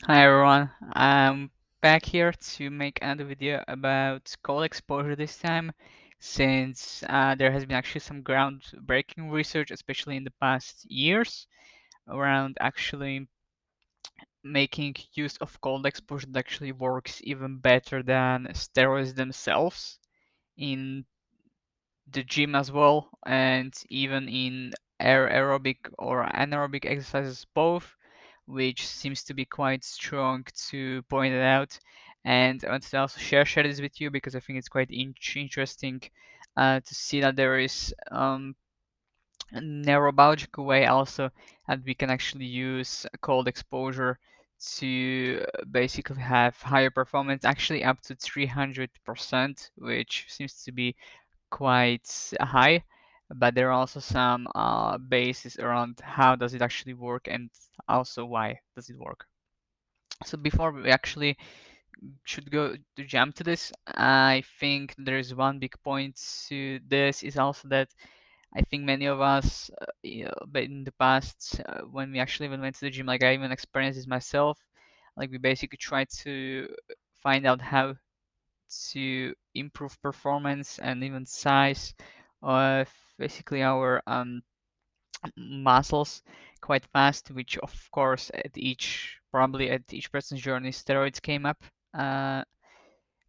Hi everyone, I'm back here to make another video about cold exposure this time, since there has been actually some groundbreaking research, especially in the past years, around actually making use of cold exposure that actually works even better than steroids themselves in the gym as well, and even in aerobic or anaerobic exercises both, which seems to be quite strong to point it out. And I wanted to also share this with you because I think it's quite interesting to see that there is a neurobiological way also that we can actually use cold exposure to basically have higher performance, actually up to 300%, which seems to be quite high, but there are also some bases around how does it actually work and also why does it work. So before we actually should go to jump to this, I think there's one big point to this is also that I think many of us, but in the past, when we actually even went to the gym, like I even experienced this myself, like we basically try to find out how to improve performance and even size of basically our muscles quite fast, which of course probably at each person's journey, steroids came up uh,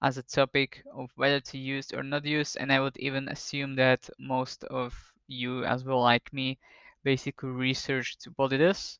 as a topic of whether to use or not use, and I would even assume that most of you as well, like me, basically researched what it is.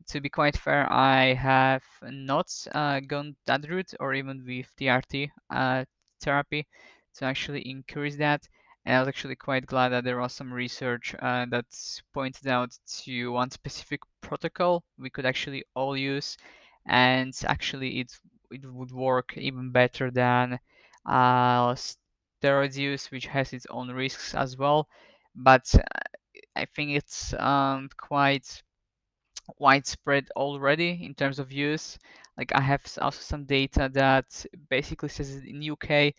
To be quite fair, I have not gone that route or even with TRT therapy to actually increase that. And I was actually quite glad that there was some research that pointed out to one specific protocol we could actually all use, and actually it would work even better than steroids use, which has its own risks as well. But I think it's quite widespread already in terms of use. Like I have also some data that basically says in UK,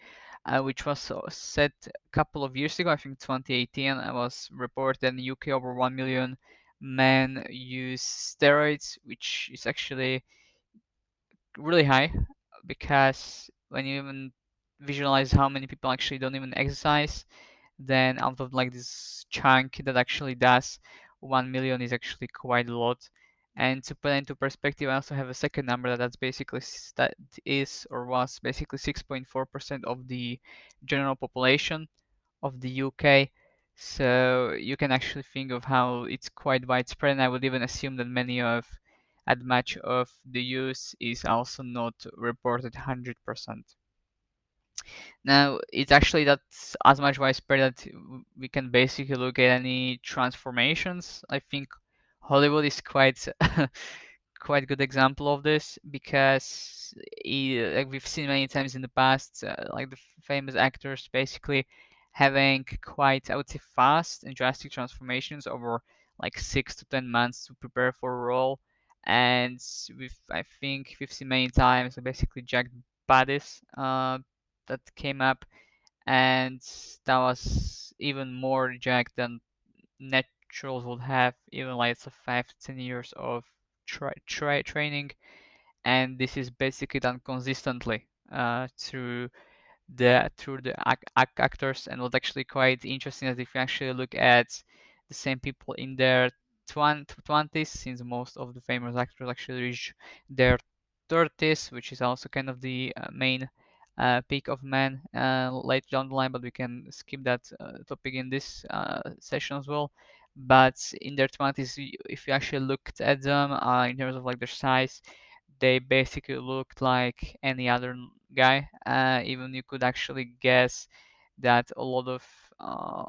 which was set a couple of years ago, I think 2018, I was reported in the UK over 1 million men use steroids, which is actually really high because when you even visualize how many people actually don't even exercise, then out of like this chunk that actually does, 1 million is actually quite a lot. And to put into perspective, I also have a second number that's basically that is or was basically 6.4% of the general population of the UK. So you can actually think of how it's quite widespread, and I would even assume that many of and much of the use is also not reported 100%. Now, it's actually that's as much widespread that we can basically look at any transformations. I think Hollywood is quite quite good example of this because like we've seen many times in the past, like the famous actors basically having quite, I would say, fast and drastic transformations over like 6 to 10 months to prepare for a role. And I think we've seen many times basically jacked bodies that came up, and that was even more jacked than naturals would have, even like it's a 5 to 10 years of training, and this is basically done consistently through the actors. And what's actually quite interesting is if you actually look at the same people in their 20s, since most of the famous actors actually reach their 30s, which is also kind of the main peak of men later down the line, but we can skip that topic in this session as well. But in their 20s, if you actually looked at them in terms of like their size, they basically looked like any other guy. Even you could actually guess that a lot of uh,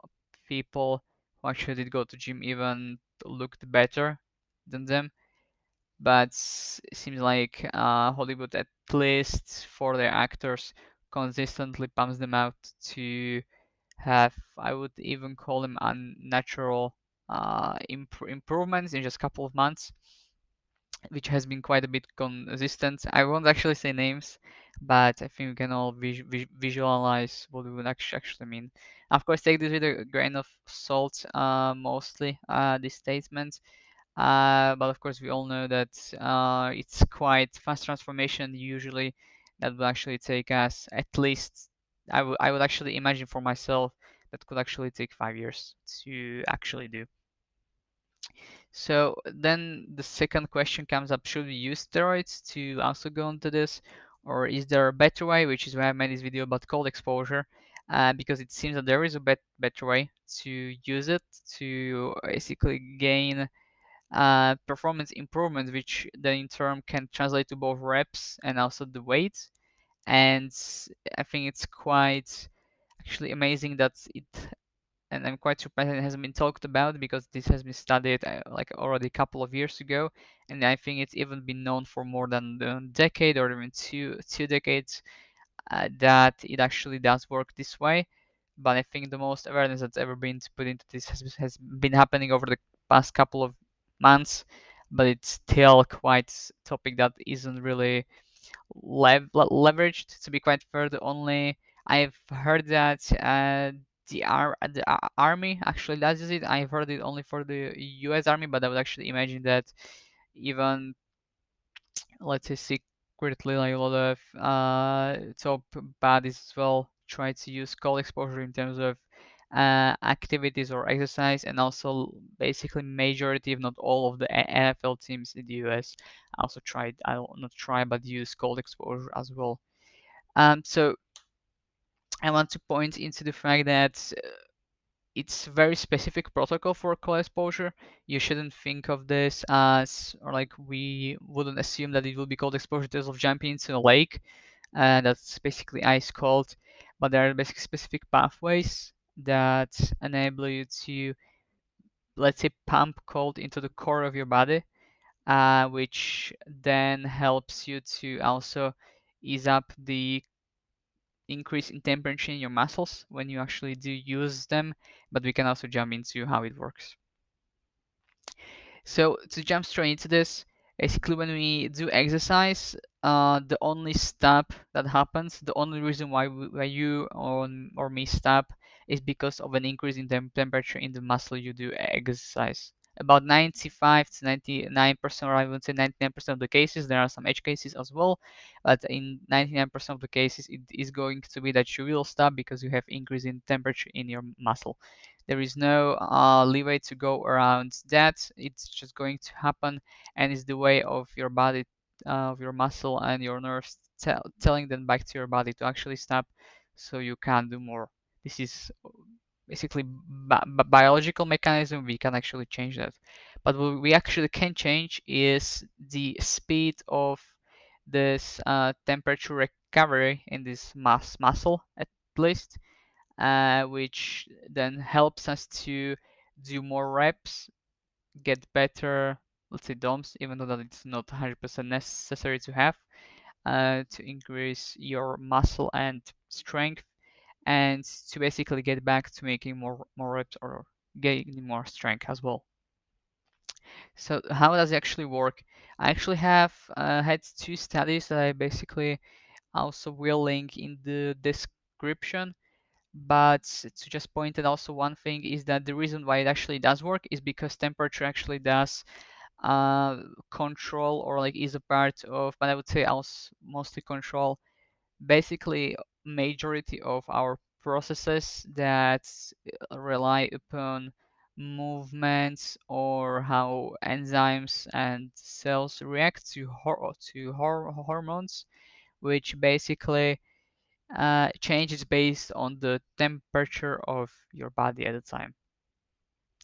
people who actually did go to gym even looked better than them. But it seems like Hollywood, at least for their actors, consistently pumps them out to have, I would even call them unnatural improvements in just a couple of months, which has been quite a bit consistent. I won't actually say names, but I think we can all visualize what we would actually mean. Of course, take this with a grain of salt, mostly these statements. But of course, we all know that it's quite fast transformation usually that will actually take us at least, I would actually imagine for myself that could actually take 5 years to actually do. So then the second question comes up, should we use steroids to also go into this? Or is there a better way, which is why I made this video about cold exposure, because it seems that there is a better way to use it to basically gain performance improvement, which then in turn can translate to both reps and also the weight. And I think it's quite actually amazing that it, and I'm quite surprised it hasn't been talked about because this has been studied like already a couple of years ago, and I think it's even been known for more than a decade or even two decades that it actually does work this way. But I think the most awareness that's ever been put into this has been happening over the past couple of months, but it's still quite a topic that isn't really leveraged. To be quite fair, the only I've heard that the army actually does use it. I've heard it only for the U.S. Army, but I would actually imagine that even, let's say, secretly, like a lot of top bodies as well try to use cold exposure in terms of activities or exercise, and also basically majority, if not all, of the NFL teams in the US also tried, I don't not try, but use cold exposure as well. So I want to point into the fact that it's very specific protocol for cold exposure. You shouldn't think of this as, or like we wouldn't assume that it will be cold exposure in terms of jumping into a lake, that's basically ice cold, but there are basically specific pathways that enable you to, let's say, pump cold into the core of your body, which then helps you to also ease up the increase in temperature in your muscles when you actually do use them, but we can also jump into how it works. So to jump straight into this, basically when we do exercise, the only stop that happens, the only reason why you or me stop is because of an increase in temperature in the muscle you do exercise. About 95 to 99%, or I would say 99% of the cases, there are some edge cases as well, but in 99% of the cases, it is going to be that you will stop because you have increase in temperature in your muscle. There is no leeway to go around that. It's just going to happen, and it's the way of your body, of your muscle and your nerves telling them back to your body to actually stop, so you can do more. This is basically biological mechanism. We can actually change that, but what we actually can change is the speed of this temperature recovery in this muscle at least, which then helps us to do more reps, get better, let's say DOMs, even though that it's not 100% necessary to have, to increase your muscle and strength, and to basically get back to making more reps or gaining more strength as well. So how does it actually work? I actually have had two studies that I basically also will link in the description. But to just point out also one thing is that the reason why it actually does work is because temperature actually does control, or like is a part of, but I would say also mostly control basically majority of our processes that rely upon movements or how enzymes and cells react to hormones, which basically changes based on the temperature of your body at the time.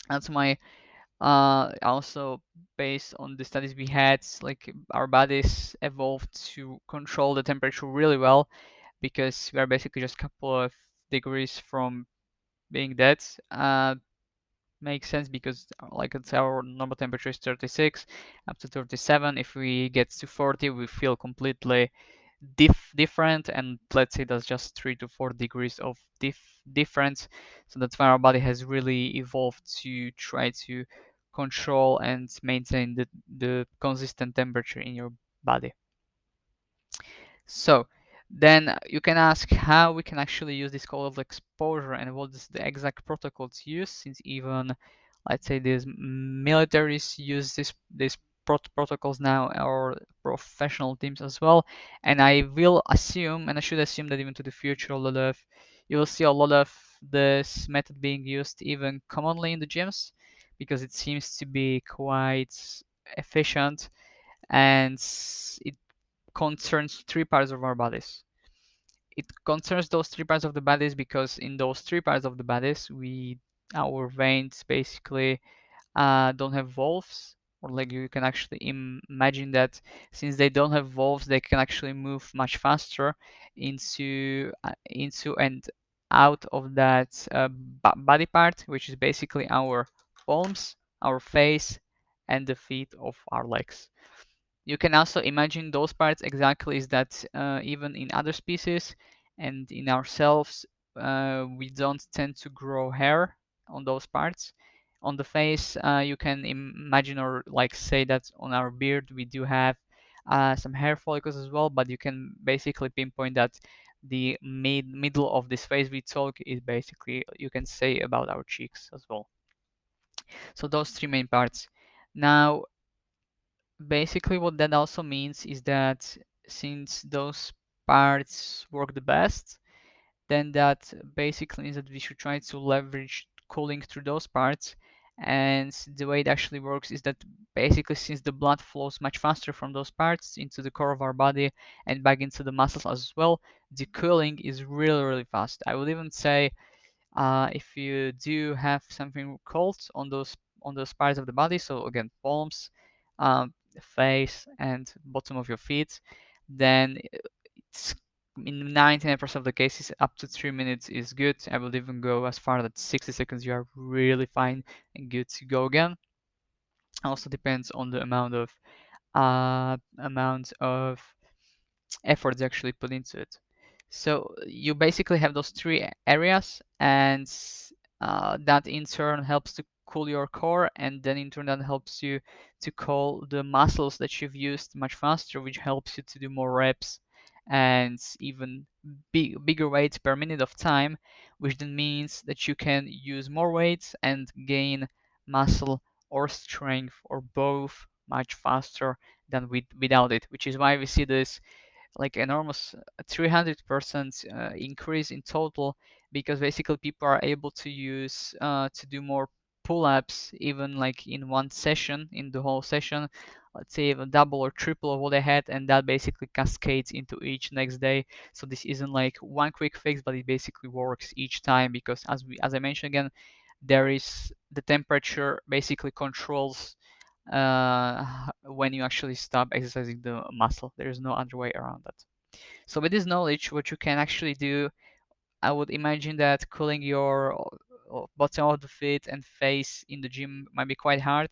That's my also based on the studies we had, like our bodies evolved to control the temperature really well because we are basically just a couple of degrees from being dead. Makes sense because like it's our normal temperature is 36 up to 37. If we get to 40, we feel completely different, and let's say that's just 3 to 4 degrees of difference. So that's why our body has really evolved to try to control and maintain the consistent temperature in your body. So then you can ask how we can actually use this cold exposure and what is the exact protocol to use, since even let's say these militaries use these protocols now, or professional teams as well. And I will assume, and I should assume that even to the future, you will see a lot of this method being used even commonly in the gyms, because it seems to be quite efficient, and it concerns three parts of our bodies. It concerns those three parts of the bodies because in those three parts of the bodies, our veins basically don't have valves, or like you can actually imagine that since they don't have valves, they can actually move much faster into and out of that body part, which is basically our palms, our face, and the feet of our legs. You can also imagine those parts exactly is that even in other species and in ourselves, we don't tend to grow hair on those parts. On the face, you can imagine or like say that on our beard we do have some hair follicles as well, but you can basically pinpoint that the middle of this face we talk is basically, you can say, about our cheeks as well. So those three main parts. Now, basically what that also means is that since those parts work the best, then that basically means that we should try to leverage cooling through those parts. And the way it actually works is that basically since the blood flows much faster from those parts into the core of our body and back into the muscles as well, the cooling is really, really fast. I would even say if you do have something cold on those parts of the body, so again, palms, face, and bottom of your feet, then it's in 99% of the cases up to 3 minutes is good. I will even go as far that 60 seconds you are really fine and good to go again. Also depends on the amount of effort they actually put into it. So you basically have those three areas, and that in turn helps to cool your core, and then in turn that helps you to cool the muscles that you've used much faster, which helps you to do more reps and even bigger weights per minute of time, which then means that you can use more weights and gain muscle or strength or both much faster than without it, which is why we see this like enormous 300% increase in total, because basically people are able to use to do more pull-ups even like in one session, in the whole session, let's say even double or triple of what they had, and that basically cascades into each next day. So this isn't like one quick fix, but it basically works each time, because as I mentioned again, there is the temperature basically controls when you actually stop exercising the muscle. There is no other way around that. So with this knowledge, what you can actually do, I would imagine that cooling your bottom of the feet and face in the gym might be quite hard.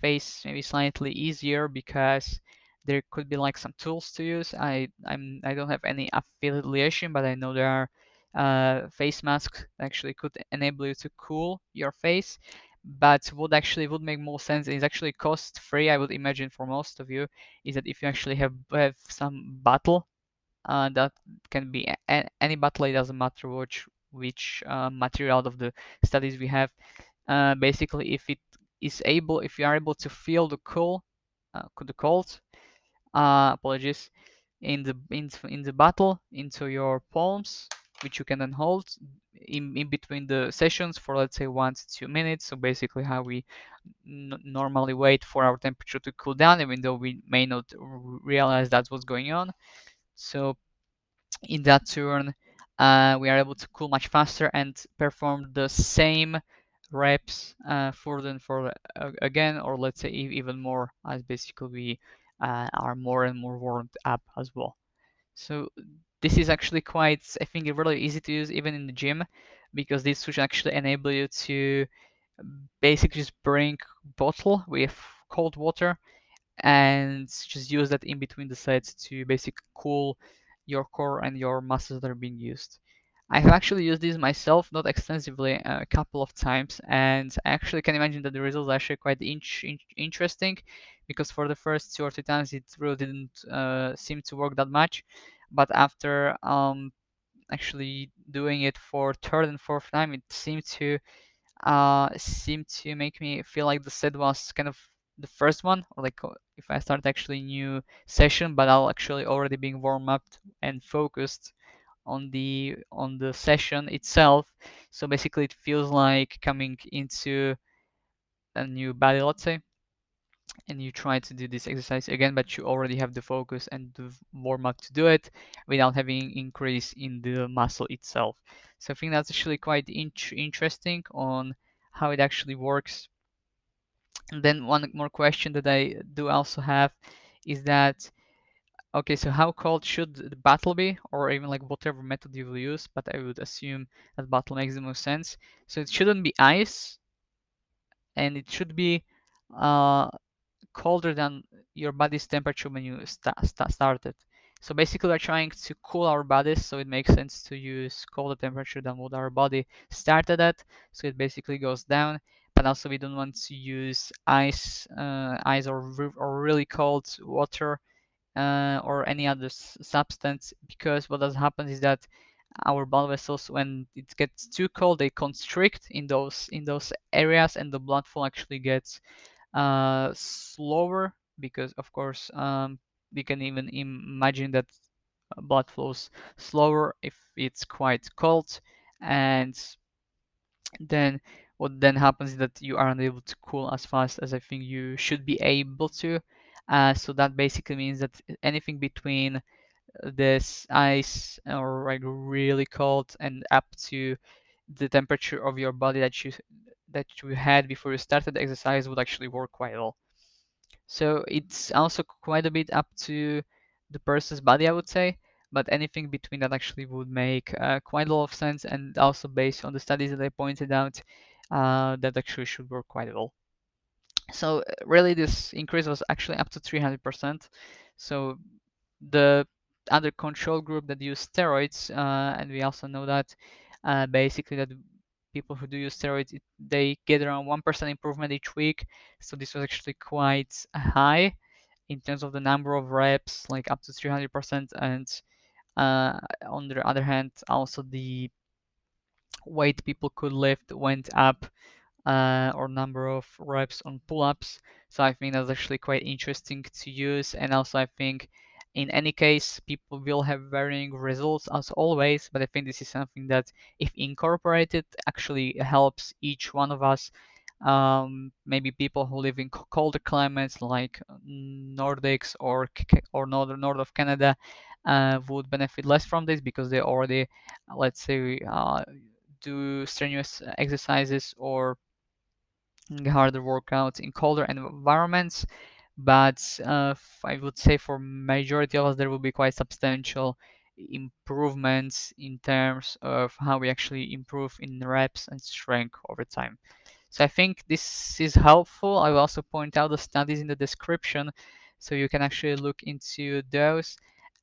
Face maybe slightly easier because there could be like some tools to use. I don't have any affiliation, but I know there are face masks that actually could enable you to cool your face. But what actually would make more sense is actually cost free, I would imagine for most of you, is that if you actually have some bottle that can be any bottle, it doesn't matter which material out of the studies we have. Basically, if you are able to feel the cold, apologies, in the bottle into your palms, which you can then hold in between the sessions for, let's say, 1 to 2 minutes. So basically, how we normally wait for our temperature to cool down, even though we may not realize that's what's going on. So in that turn, we are able to cool much faster and perform the same reps further and further again, or let's say even more, as basically we are more and more warmed up as well. So this is actually quite, I think, really easy to use even in the gym, because this should actually enable you to basically just bring bottle with cold water and just use that in between the sets to basically cool your core and your muscles that are being used. I've actually used this myself, not extensively, a couple of times, and I actually can imagine that the results are actually quite interesting, because for the first 2 or 3 times it really didn't seem to work that much, but after actually doing it for third and fourth time, it seemed to seemed to make me feel like the set was kind of the first one, or like if I start actually new session, but I'll actually already being warm up and focused on the session itself. So basically, it feels like coming into a new body, let's say, and you try to do this exercise again, but you already have the focus and the warm up to do it without having increase in the muscle itself. So I think that's actually quite interesting on how it actually works. And then one more question that I do also have is that, okay, so how cold should the battle be, or even like whatever method you will use, but I would assume that battle makes the most sense. So it shouldn't be ice, and it should be uh, colder than your body's temperature when you started. So basically, we're trying to cool our bodies, so it makes sense to use colder temperature than what our body started at. So it basically goes down, but also we don't want to use ice or really cold water or any other substance, because what does happen is that our blood vessels, when it gets too cold, they constrict in those areas, and the blood flow actually gets slower, because of course we can even imagine that blood flows slower if it's quite cold, and then what then happens is that you aren't able to cool as fast as I think you should be able to. So that basically means that anything between this ice or like really cold and up to the temperature of your body that you had before you started the exercise would actually work quite well. So it's also quite a bit up to the person's body, I would say, but anything between that actually would make quite a lot of sense, and also based on the studies that I pointed out, that actually should work quite well. So really, this increase was actually up to 300%. So the other control group that use steroids, and we also know that basically that people who do use steroids, they get around 1% improvement each week. So this was actually quite high in terms of the number of reps, like up to 300%. And on the other hand, also the weight people could lift went up, or number of reps on pull-ups. So I think that's actually quite interesting to use. And also I think in any case, people will have varying results as always, but I think this is something that if incorporated actually helps each one of us. Maybe people who live in colder climates like Nordics or north of Canada would benefit less from this, because they already, let's say, do strenuous exercises or harder workouts in colder environments. But I would say for majority of us, there will be quite substantial improvements in terms of how we actually improve in reps and strength over time. So I think this is helpful. I will also point out the studies in the description, so you can actually look into those.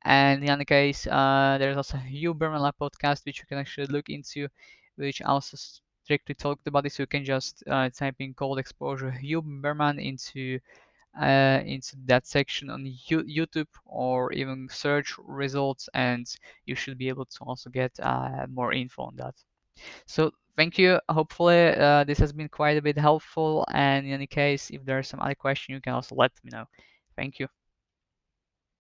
And in any case, there's also a Hugh Berman Lab podcast, which you can actually look into, which also strictly talked about this. So you can just type in cold exposure Hugh Berman into that section on YouTube, or even search results, and you should be able to also get more info on that. So thank you. Hopefully, this has been quite a bit helpful. And in any case, if there's some other question, you can also let me know. Thank you.